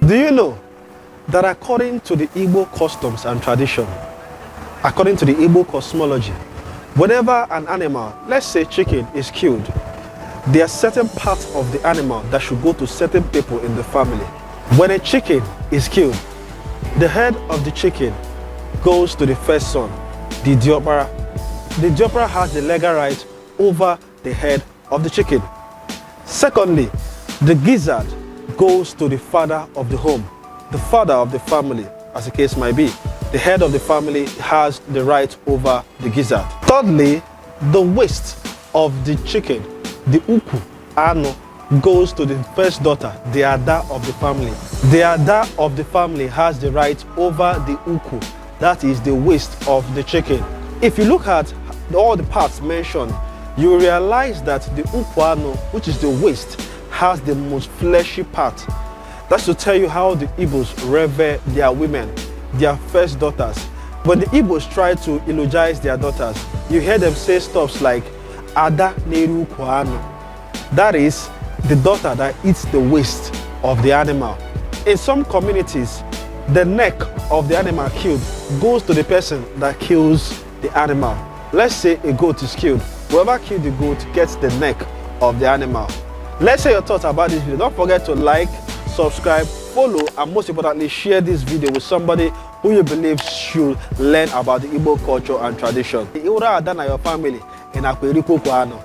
Do you know that according to the Igbo customs and tradition, according to the Igbo cosmology, whenever an animal, let's say chicken, is killed, there are certain parts of the animal that should go to certain people in the family. When a chicken is killed, the head of the chicken goes to the first son, the diopara. The diopara has the legal right over the head of the chicken. Secondly, the gizzard goes to the father of the home, the father of the family, as the case might be. The head of the family has the right over the gizzard. Thirdly, the waist of the chicken, the uku, ano, goes to the first daughter, the ada of the family. The ada of the family has the right over the uku, that is the waist of the chicken. If you look at all the parts mentioned, you realize that the uku ano, which is the waist, has the most fleshy part. That's to tell you how the Igbos revere their women, their first daughters. When the Igbos try to eulogize their daughters, you hear them say stuff like Ada Neru Kwano. That is the daughter that eats the waist of the animal. In some communities, the neck of the animal killed goes to the person that kills the animal. Let's say a goat is killed. Whoever killed the goat gets the neck of the animal. Let's say your thoughts about this video. Don't forget to like, subscribe, follow, and most importantly, share this video with somebody who you believe should learn about the Igbo culture and tradition. Iura Adana your family in Akweriko Kwano.